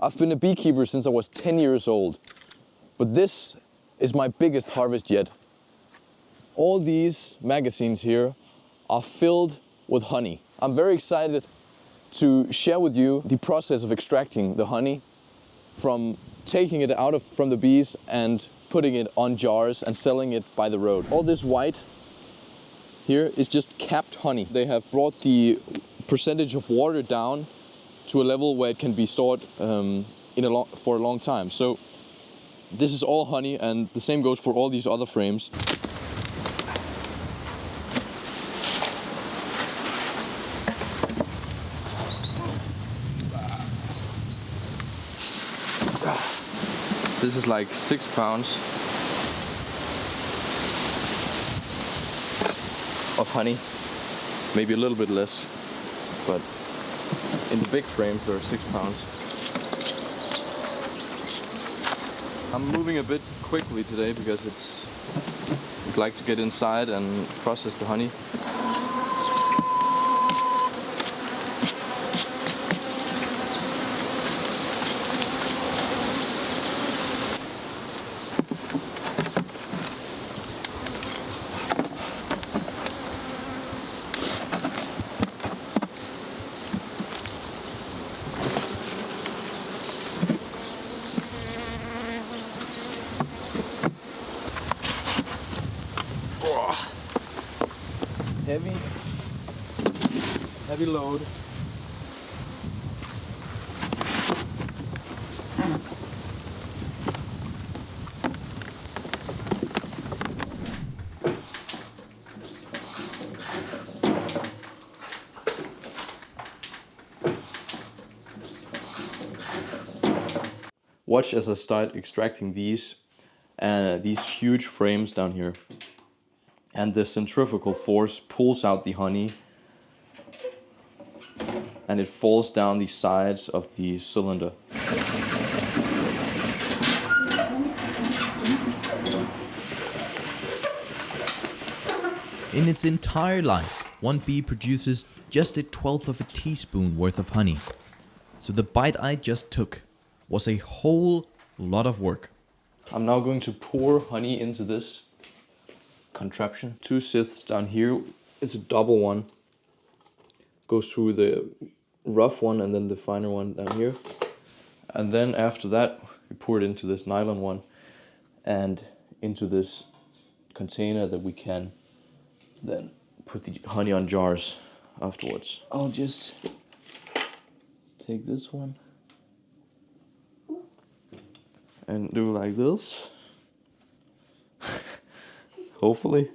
I've been a beekeeper since I was 10 years old, but this is my biggest harvest yet. All these magazines here are filled with honey. I'm very excited to share with you the process of extracting the honey from taking it from the bees and putting it on jars and selling it by the road. All this white here is just capped honey. They have brought the percentage of water down to a level where it can be stored for a long time. So this is all honey, and the same goes for all these other frames. This is like 6 pounds of honey, maybe a little bit less, but in the big frames there are 6 pounds. I'm moving a bit quickly today because I'd like to get inside and process the honey. Heavy load. Watch as I start extracting these huge frames down here. And the centrifugal force pulls out the honey and it falls down the sides of the cylinder. In its entire life, one bee produces just 1/12 of a teaspoon worth of honey. So the bite I just took was a whole lot of work. I'm now going to pour honey into this contraption. 2 scythes down here. It's a double one. Goes through the rough one and then the finer one down here. And then after that, we pour it into this nylon one and into this container that we can then put the honey on jars afterwards. I'll just take this one and do like this. Hopefully.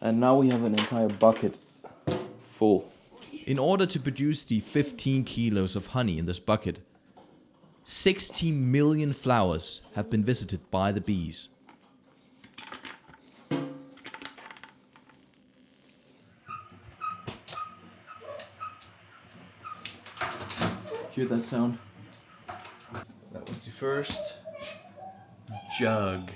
And now we have an entire bucket full. In order to produce the 15 kilos of honey in this bucket, 60 million flowers have been visited by the bees. Hear that sound? That was the first jug.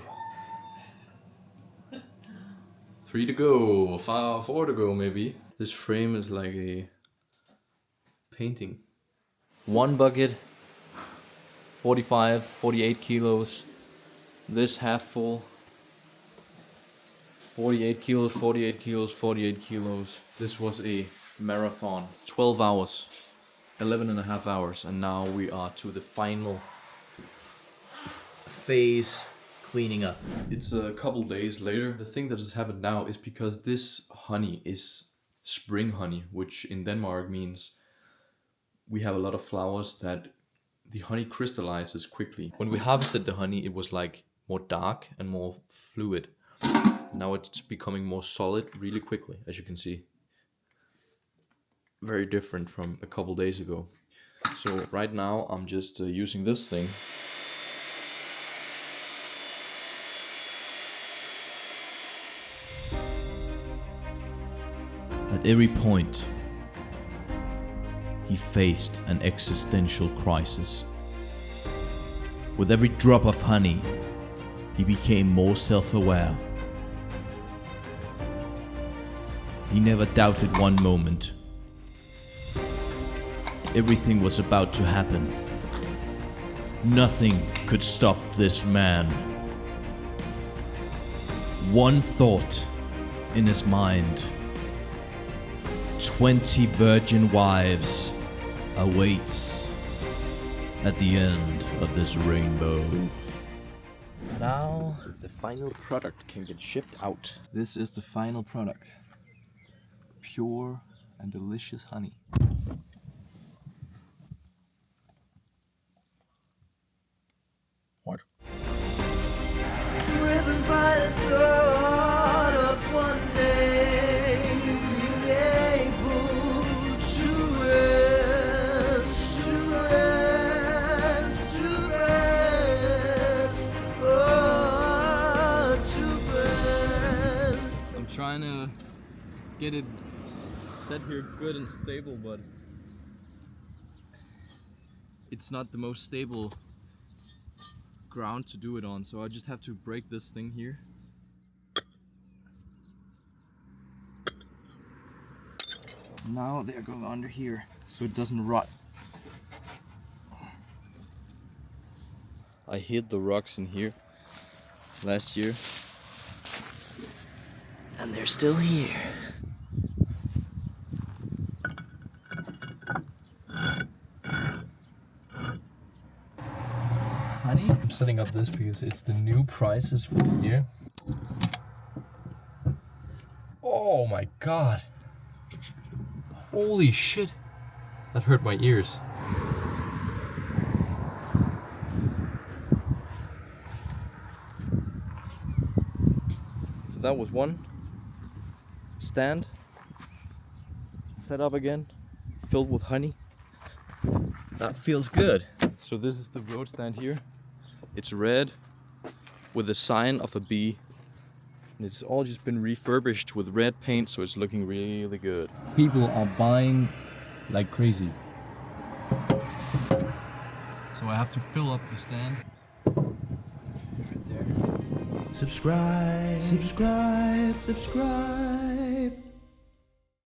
3 to go, 4 to go maybe. This frame is like a painting. 1 bucket, 45, 48 kilos. This half full, 48 kilos, 48 kilos, 48 kilos. This was a marathon, 12 hours, 11 and a half hours, and now we are to the final phase, cleaning up. It's a couple days later. The thing that has happened now is because this honey is spring honey, which in Denmark means we have a lot of flowers that the honey crystallizes quickly. When we harvested the honey, it was like more dark and more fluid. Now it's becoming more solid really quickly, as you can see. Very different from a couple days ago. So right now I'm just using this thing. At every point, he faced an existential crisis. With every drop of honey, he became more self-aware. He never doubted one moment. everything was about to happen. Nothing could stop this man. One thought in his mind. 20 virgin wives awaits at the end of this rainbow. Now the final product can get shipped out. This is the final product. Pure and delicious honey. What? Driven by the thought of one day being able to rest, oh, to rest. I'm trying to get it set here good and stable, but it's not the most stable ground to do it on, so I just have to break this thing here. Now they're going under here so it doesn't rot. I hid the rocks in here last year and they're still here. Honey? I'm setting up this because it's the new prices for the year. Oh my god. Holy shit. That hurt my ears. So that was one stand set up again, filled with honey. That feels good. So this is the road stand here. It's red with the sign of a bee. And it's all just been refurbished with red paint, so it's looking really good. People are buying like crazy. So I have to fill up the stand. Right there. Subscribe, subscribe, subscribe.